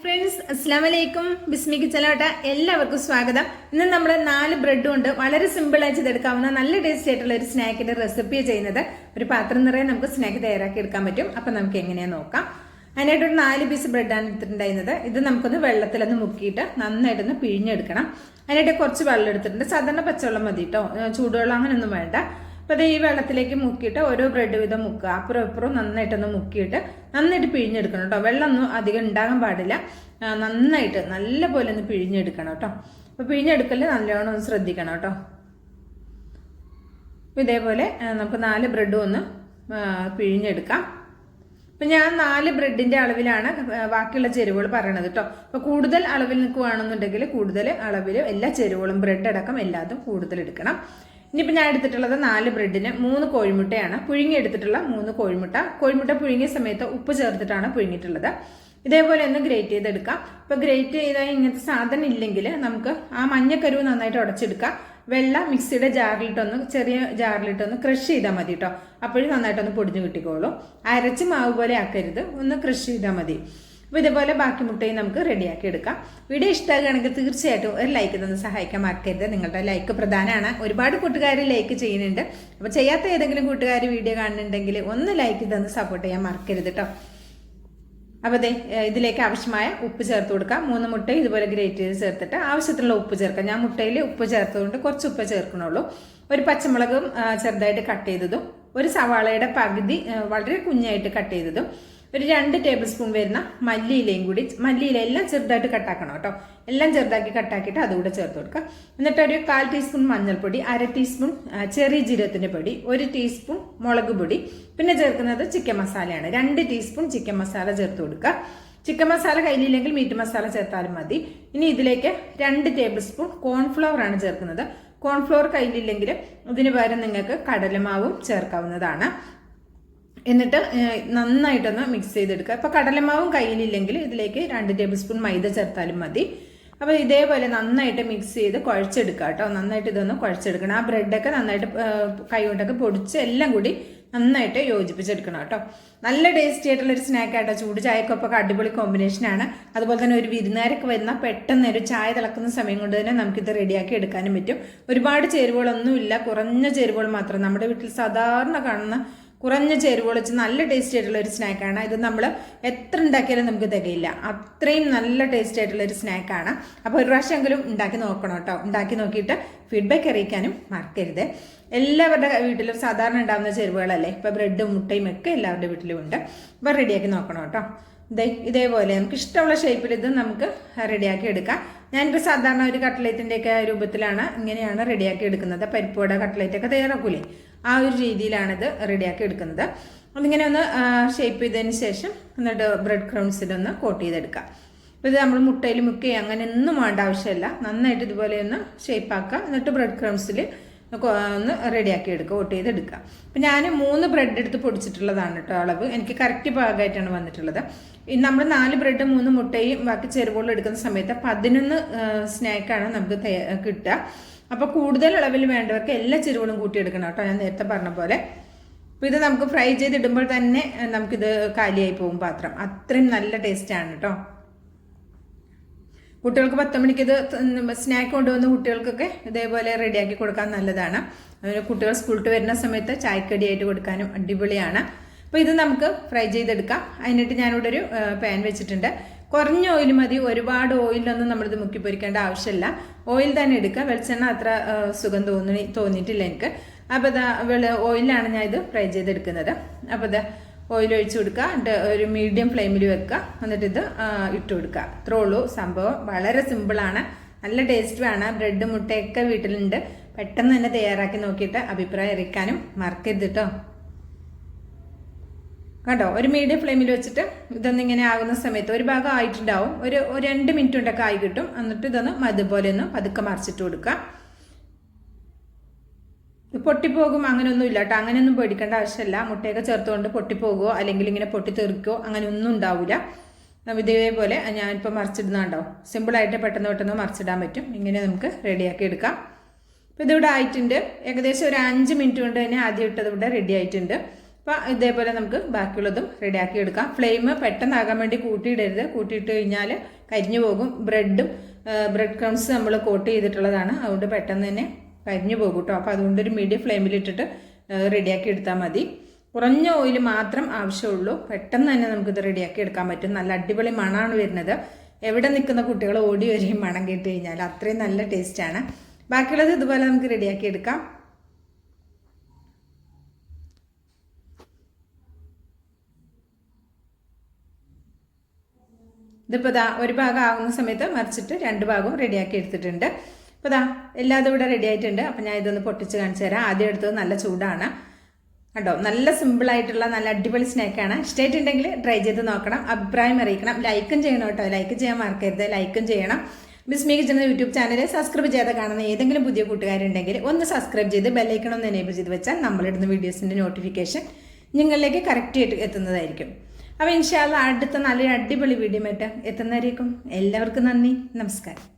Friends, അസ്സലാമു അലൈക്കും. ബിസ്മി കിച്ചണിലോട്ട് എല്ലാവർക്കും സ്വാഗതം. ഇന്ന് നമ്മൾ 4 ബ്രെഡ് കൊണ്ട് വളരെ സിമ്പിളായി ചെയ്തെടുക്കാവുന്ന നല്ല ടേസ്റ്റി ആയിട്ടുള്ള ഒരു സ്നാക്കിന്റെ റെസിപ്പി ചെയ്യുന്നത്. ഒരു പാത്രം നിറയെ നമുക്ക് സ്നാക്ക് തയ്യാറാക്കി എടുക്കാൻ പറ്റും. അപ്പൊ നമുക്ക് എങ്ങനെയാന്ന് നോക്കാം. അതിനായിട്ട് ഒരു 4 പീസ് ബ്രെഡാണ് എടുത്തിട്ടുണ്ടായിരുന്നത്. ഇത് നമുക്കൊന്ന് വെള്ളത്തിലൊന്ന് മുക്കിയിട്ട് നന്നായിട്ടൊന്ന് പിഴിഞ്ഞെടുക്കണം. അതിനായിട്ട് കുറച്ച് വെള്ളം എടുത്തിട്ടുണ്ട്. സാധാരണ പച്ചവെള്ളം മതി കേട്ടോ, ചൂടുവെള്ളം അങ്ങനെയൊന്നും വേണ്ട. അപ്പോൾ അത് ഈ വെള്ളത്തിലേക്ക് മുക്കിയിട്ട് ഓരോ ബ്രെഡ് വീതം മുക്കുക. അപ്പുറം ഇപ്പുറം നന്നായിട്ടൊന്ന് മുക്കിയിട്ട് നന്നായിട്ട് പിഴിഞ്ഞെടുക്കണം കേട്ടോ. വെള്ളമൊന്നും അധികം ഉണ്ടാകാൻ പാടില്ല. നന്നായിട്ട് നല്ല പോലെ ഒന്ന് പിഴിഞ്ഞെടുക്കണം കേട്ടോ. അപ്പോൾ പിഴിഞ്ഞെടുക്കല് നല്ലോണം ഒന്ന് ശ്രദ്ധിക്കണം കേട്ടോ. അപ്പോൾ ഇതേപോലെ നമുക്ക് 4 ബ്രെഡും ഒന്ന് പിഴിഞ്ഞെടുക്കാം. അപ്പം ഞാൻ 4 ബ്രെഡിൻ്റെ അളവിലാണ് ബാക്കിയുള്ള ചേരുവകൾ പറയണത് കേട്ടോ. അപ്പോൾ കൂടുതൽ അളവിൽ നിൽക്കുകയാണെന്നുണ്ടെങ്കിൽ കൂടുതൽ അളവിൽ എല്ലാ ചേരുവകളും ബ്രെഡ് അടക്കം എല്ലാതും കൂടുതൽ എടുക്കണം. ഇനിയിപ്പോൾ ഞാൻ എടുത്തിട്ടുള്ളത് 4 ബ്രെഡിന് 3 കോഴിമുട്ടയാണ്. പുഴുങ്ങി എടുത്തിട്ടുള്ള 3 കോഴിമുട്ട. കോഴിമുട്ട പുഴുങ്ങിയ സമയത്ത് ഉപ്പ് ചേർത്തിട്ടാണ് പുഴുങ്ങിയിട്ടുള്ളത്. ഇതേപോലെ ഒന്ന് ഗ്രേറ്റ് ചെയ്തെടുക്കാം. ഇപ്പോൾ ഗ്രേറ്റ് ചെയ്താൽ ഇങ്ങനത്തെ സാധനം ഇല്ലെങ്കിൽ നമുക്ക് ആ മഞ്ഞക്കരുവ് നന്നായിട്ട് ഉടച്ചെടുക്കാം. വെള്ള മിക്സിയുടെ ജാറിലിട്ടൊന്ന് ചെറിയ ജാറിലിട്ടൊന്ന് ക്രഷ് ചെയ്താൽ മതി കേട്ടോ. അപ്പോഴും നന്നായിട്ടൊന്ന് പൊടിഞ്ഞു കിട്ടിക്കോളും. അരച്ച് മാവ് പോലെ ആക്കരുത്, ഒന്ന് ക്രഷ് ചെയ്താൽ മതി. അപ്പോൾ ഇതേപോലെ ബാക്കി മുട്ടയും നമുക്ക് റെഡിയാക്കി എടുക്കാം. വീഡിയോ ഇഷ്ടമാകുകയാണെങ്കിൽ തീർച്ചയായിട്ടും ഒരു ലൈക്ക് തന്ന് സഹായിക്കാൻ മറക്കരുത്. നിങ്ങളുടെ ലൈക്ക് പ്രധാനമാണ്. ഒരുപാട് കൂട്ടുകാർ ലൈക്ക് ചെയ്യുന്നുണ്ട്. അപ്പോൾ ചെയ്യാത്ത ഏതെങ്കിലും കൂട്ടുകാർ വീഡിയോ കാണുന്നുണ്ടെങ്കിൽ ഒന്ന് ലൈക്ക് തന്ന് സപ്പോർട്ട് ചെയ്യാൻ മറക്കരുത് കേട്ടോ. അപ്പോൾ ഇതിലേക്ക് ആവശ്യമായ ഉപ്പ് ചേർത്ത് കൊടുക്കാം. 3 മുട്ട ഇതുപോലെ ഗ്രേറ്റ് ചെയ്ത് ചേർത്തിട്ട് ആവശ്യത്തിനുള്ള ഉപ്പ് ചേർക്കാം. ഞാൻ മുട്ടയിൽ ഉപ്പ് ചേർത്തതുകൊണ്ട് കുറച്ച് ഉപ്പ് ചേർക്കണുള്ളൂ. ഒരു പച്ചമുളകും ചെറുതായിട്ട് കട്ട് ചെയ്തതും, ഒരു സവാളയുടെ പകുതി വളരെ കുഞ്ഞായിട്ട് കട്ട് ചെയ്തതും, ഒരു 2 ടേബിൾ സ്പൂൺ വരുന്ന മല്ലിയിലയും കൂടി, മല്ലിയില എല്ലാം ചെറുതായിട്ട് കട്ടാക്കണം കേട്ടോ. എല്ലാം ചെറുതാക്കി കട്ടാക്കിയിട്ട് അതുകൂടെ ചേർത്ത് കൊടുക്കുക. എന്നിട്ട് ഒരു 1/4 ടീസ്പൂൺ മഞ്ഞൾപ്പൊടി, 1/2 ടീസ്പൂൺ ചെറിയ ജീരകത്തിന്റെ പൊടി, 1 ടീസ്പൂൺ മുളക് പൊടി, പിന്നെ ചേർക്കുന്നത് ചിക്കൻ മസാലയാണ്. 2 ടീസ്പൂൺ ചിക്കൻ മസാല ചേർത്ത് കൊടുക്കുക. ചിക്കൻ മസാല കയ്യിലില്ലെങ്കിൽ മീറ്റ് മസാല ചേർത്താലും മതി. ഇനി ഇതിലേക്ക് 2 ടേബിൾ സ്പൂൺ കോൺഫ്ലവർ ആണ് ചേർക്കുന്നത്. കോൺഫ്ലവർ കയ്യിലില്ലെങ്കിൽ ഇതിന് പകരം നിങ്ങൾക്ക് കടലമാവും ചേർക്കാവുന്നതാണ്. എന്നിട്ട് നന്നായിട്ടൊന്ന് മിക്സ് ചെയ്തെടുക്കുക. ഇപ്പോൾ കടലമാവും കയ്യിലില്ലെങ്കിൽ ഇതിലേക്ക് 2 ടേബിൾ സ്പൂൺ മൈദ ചേർത്താലും മതി. അപ്പോൾ ഇതേപോലെ നന്നായിട്ട് മിക്സ് ചെയ്ത് കുഴച്ചെടുക്കുക കേട്ടോ. നന്നായിട്ട് ഇതൊന്ന് കുഴച്ചെടുക്കണം. ആ ബ്രെഡൊക്കെ നന്നായിട്ട് കൈ കൊണ്ടൊക്കെ പൊടിച്ച് എല്ലാം കൂടി നന്നായിട്ട് യോജിപ്പിച്ചെടുക്കണം കേട്ടോ. നല്ല ടേസ്റ്റി ആയിട്ടുള്ളൊരു സ്നാക്കായിട്ടോ. ചൂട് ചായക്കൊപ്പം അടിപൊളി കോമ്പിനേഷനാണ്. അതുപോലെ തന്നെ ഒരു വിരുന്നുകാരൊക്കെ വരുന്ന പെട്ടെന്ന് ഒരു ചായ തിളക്കുന്ന സമയം കൊണ്ട് തന്നെ നമുക്കിത് റെഡിയാക്കി എടുക്കാനും പറ്റും. ഒരുപാട് ചേരുവകളൊന്നുമില്ല, കുറഞ്ഞ ചേരുവകൾ മാത്രം. നമ്മുടെ വീട്ടിൽ സാധാരണ കാണുന്ന കുറഞ്ഞ ചേരുവകൾ വെച്ച് നല്ല ടേസ്റ്റി ആയിട്ടുള്ള ഒരു സ്നാക്കാണ് ഇത്. നമ്മൾ എത്ര ഉണ്ടാക്കിയാലും നമുക്ക് തികയില്ല, അത്രയും നല്ല ടേസ്റ്റി ആയിട്ടുള്ള ഒരു സ്നാക്കാണ്. അപ്പോൾ ഒരു പ്രാവശ്യമെങ്കിലും ഉണ്ടാക്കി നോക്കണം കേട്ടോ. ഉണ്ടാക്കി നോക്കിയിട്ട് ഫീഡ്ബാക്ക് അറിയിക്കാനും മറക്കരുത്. എല്ലാവരുടെ വീട്ടിലും സാധാരണ ഉണ്ടാകുന്ന ചേരുവകളല്ലേ. ഇപ്പോൾ ബ്രെഡും മുട്ടയും ഒക്കെ എല്ലാവരുടെ വീട്ടിലും ഉണ്ട്. അപ്പോൾ റെഡിയാക്കി നോക്കണം കേട്ടോ. ഇതേപോലെ നമുക്ക് ഇഷ്ടമുള്ള ഷേപ്പിൽ ഇത് നമുക്ക് റെഡിയാക്കി എടുക്കാം. ഞാനിപ്പോൾ സാധാരണ ഒരു കട്ട്ലേറ്റിൻ്റെയൊക്കെ രൂപത്തിലാണ് ഇങ്ങനെയാണ് റെഡിയാക്കി എടുക്കുന്നത്. പരിപ്പുവട കട്ട്ലേറ്റൊക്കെ തയ്യാറാക്കൂലേ, ആ ഒരു രീതിയിലാണിത് റെഡിയാക്കി എടുക്കുന്നത്. അതിങ്ങനെ ഒന്ന് ഷേപ്പ് ചെയ്തതിന് ശേഷം എന്നിട്ട് ബ്രെഡ് ക്രംസിലൊന്ന് കോട്ട് ചെയ്തെടുക്കാം. അപ്പോൾ ഇത് നമ്മൾ മുട്ടയിൽ മുക്കുകയും അങ്ങനെ ഒന്നും വേണ്ട ആവശ്യമില്ല. നന്നായിട്ട് ഇതുപോലെ ഒന്ന് ഷേപ്പാക്കുക. എന്നിട്ട് ബ്രെഡ് ക്രംസിൽ ഒന്ന് റെഡിയാക്കി എടുക്കുക, കോട്ട് ചെയ്തെടുക്കുക. അപ്പം ഞാൻ 3 ബ്രെഡ് എടുത്ത് പൊടിച്ചിട്ടുള്ളതാണ് കേട്ടോ അളവ്. എനിക്ക് കറക്റ്റ് ഭാഗമായിട്ടാണ് വന്നിട്ടുള്ളത്. നമ്മൾ 4 ബ്രെഡ് 3 മുട്ടയും ബാക്കി ചേരുവകളും എടുക്കുന്ന സമയത്ത് 11 സ്നാക്കാണ് നമുക്ക് കിട്ടുക. അപ്പോൾ കൂടുതൽ അളവിൽ വേണ്ടവർക്ക് എല്ലാ ചേരുവകളും കൂട്ടിയെടുക്കണം കേട്ടോ, ഞാൻ നേരത്തെ പറഞ്ഞ പോലെ. അപ്പോൾ ഇത് നമുക്ക് ഫ്രൈ ചെയ്തിടുമ്പോൾ തന്നെ നമുക്കിത് കാലിയായി പോകും പാത്രം. അത്രയും നല്ല ടേസ്റ്റാണ് കേട്ടോ. കുട്ടികൾക്ക് 10 മണിക്ക് ഇത് സ്നാക്ക് കൊണ്ടുവന്ന കുട്ടികൾക്കൊക്കെ ഇതേപോലെ റെഡിയാക്കി കൊടുക്കാൻ നല്ലതാണ്. കുട്ടികൾ സ്കൂളിൽ വരുന്ന സമയത്ത് ചായക്കടിയായിട്ട് കൊടുക്കാനും അടിപൊളിയാണ്. അപ്പോൾ ഇത് നമുക്ക് ഫ്രൈ ചെയ്തെടുക്കാം. അതിനായിട്ട് ഞാനിവിടെ ഒരു പാൻ വെച്ചിട്ടുണ്ട്. കുറഞ്ഞ ഓയിൽ മതി, ഒരുപാട് ഓയിലൊന്നും നമ്മളിത് മുക്കി പൊരിക്കേണ്ട ആവശ്യമില്ല. ഓയിൽ തന്നെ എടുക്കുക. വെളിച്ചെണ്ണ അത്ര സുഖം തോന്നിയിട്ടില്ല എനിക്ക്. അപ്പോൾ ഓയിലാണ് ഞാൻ ഇത് ഫ്രൈ ചെയ്തെടുക്കുന്നത്. അപ്പോൾ ഓയിൽ ഒഴിച്ചു കൊടുക്കുക. ഒരു മീഡിയം ഫ്ലെയിമിൽ വെക്കുക. എന്നിട്ട് ഇത് ഇട്ട് കൊടുക്കുക. ഇത്രേ ഉള്ളൂ സംഭവം. വളരെ സിമ്പിളാണ്, നല്ല ടേസ്റ്റുമാണ്. ബ്രെഡ് മുട്ടയൊക്കെ വീട്ടിലുണ്ട്. പെട്ടെന്ന് തന്നെ തയ്യാറാക്കി നോക്കിയിട്ട് അഭിപ്രായം അറിയിക്കാനും മറക്കരുത് കേട്ടോ. കേട്ടോ, ഒരു മീഡിയം ഫ്ലെയിമിൽ വെച്ചിട്ട് ഇതൊന്നിങ്ങനെ ആകുന്ന സമയത്ത് ഒരു ഭാഗം ആയിട്ടുണ്ടാവും. ഒരു 2 മിനിറ്റ് കൊണ്ടൊക്കെ ആയി കിട്ടും. എന്നിട്ട് ഇതൊന്ന് അതുപോലെ ഒന്ന് പതുക്കെ മറിച്ചിട്ട് കൊടുക്കുക. പൊട്ടിപ്പോകും അങ്ങനെയൊന്നും ഇല്ല കേട്ടോ. അങ്ങനെയൊന്നും പേടിക്കേണ്ട ആവശ്യമില്ല. മുട്ടയൊക്കെ ചേർത്തുകൊണ്ട് പൊട്ടിപ്പോകുമോ അല്ലെങ്കിൽ ഇങ്ങനെ പൊട്ടിത്തെറിക്കോ അങ്ങനെയൊന്നും ഉണ്ടാവില്ല. ഇതേപോലെ ഞാനിപ്പോൾ മറിച്ചിടുന്നുണ്ടോ. സിമ്പിളായിട്ട് പെട്ടെന്ന് മറിച്ചിടാൻ പറ്റും. ഇങ്ങനെ നമുക്ക് റെഡിയാക്കി എടുക്കാം. അപ്പോൾ ഇതിവിടെ ആയിട്ടുണ്ട്. ഏകദേശം ഒരു 5 മിനിറ്റ് കൊണ്ട് തന്നെ ആദ്യം ഇട്ടത് ഇവിടെ റെഡി ആയിട്ടുണ്ട്. അപ്പോൾ ഇതേപോലെ നമുക്ക് ബാക്കിയുള്ളതും റെഡിയാക്കി എടുക്കാം. ഫ്ലെയിം പെട്ടെന്നാകാൻ വേണ്ടി കൂട്ടിയിടരുത്. കൂട്ടിയിട്ട് കഴിഞ്ഞാൽ കരിഞ്ഞു പോകും. ബ്രെഡ് ക്രംസ് നമ്മൾ കോട്ട് ചെയ്തിട്ടുള്ളതാണ്, അതുകൊണ്ട് പെട്ടെന്ന് തന്നെ കരിഞ്ഞു പോകും കേട്ടോ. അപ്പോൾ അതുകൊണ്ടൊരു മീഡിയം ഫ്ലെയിമിലിട്ടിട്ട് റെഡിയാക്കി എടുത്താൽ മതി. കുറഞ്ഞ ഓയിൽ മാത്രം ആവശ്യമുള്ളൂ. പെട്ടെന്ന് തന്നെ നമുക്കിത് റെഡിയാക്കി എടുക്കാൻ പറ്റും. നല്ല അടിപൊളി മണമാണ് വരുന്നത്. എവിടെ നിൽക്കുന്ന കുട്ടികൾ ഓടി വരെയും മണം കേട്ട് കഴിഞ്ഞാൽ അത്രയും നല്ല ടേസ്റ്റാണ്. ബാക്കിയുള്ളത് ഇതുപോലെ നമുക്ക് റെഡിയാക്കി എടുക്കാം. ഇതിപ്പോൾ ഒരു ഭാഗം ആകുന്ന സമയത്ത് മറിച്ചിട്ട് 2 ഭാഗവും റെഡിയാക്കി എടുത്തിട്ടുണ്ട്. അപ്പോൾ എല്ലാതും ഇവിടെ റെഡി ആയിട്ടുണ്ട്. അപ്പോൾ ഞാൻ ഇതൊന്ന് പൊട്ടിച്ച് കാണിച്ചു തരാം. ആദ്യം എടുത്തത് നല്ല ചൂടാണ് കേട്ടോ. നല്ല സിമ്പിളായിട്ടുള്ള നല്ല അടിപൊളി സ്നാക്കാണ്. ഇഷ്ടമായിട്ടുണ്ടെങ്കിൽ ട്രൈ ചെയ്ത് നോക്കണം, അഭിപ്രായം അറിയിക്കണം. ലൈക്കും ചെയ്യണം കേട്ടോ. ലൈക്ക് ചെയ്യാൻ മറക്കരുത്, ലൈക്കും ചെയ്യണം. ബിസ്മി കിച്ചൺ യൂട്യൂബ് ചാനൽ സബ്സ്ക്രൈബ് ചെയ്ത് കാണുന്ന ഏതെങ്കിലും പുതിയ കൂട്ടുകാരുണ്ടെങ്കിൽ ഒന്ന് സബ്സ്ക്രൈബ് ചെയ്ത് ബെല്ലൈക്കൺ ഒന്ന് എനേബിൾ ചെയ്ത് വെച്ചാൽ നമ്മളിടുന്ന വീഡിയോസിൻ്റെ നോട്ടിഫിക്കേഷൻ നിങ്ങളിലേക്ക് കറക്റ്റായിട്ട് എത്തുന്നതായിരിക്കും. അപ്പോൾ ഇൻഷാ അല്ലാഹ് അടുത്ത നല്ലൊരു അടിപൊളി വീഡിയോ ആയിട്ട് എത്തുന്നതായിരിക്കും. എല്ലാവർക്കും നന്ദി, നമസ്കാരം.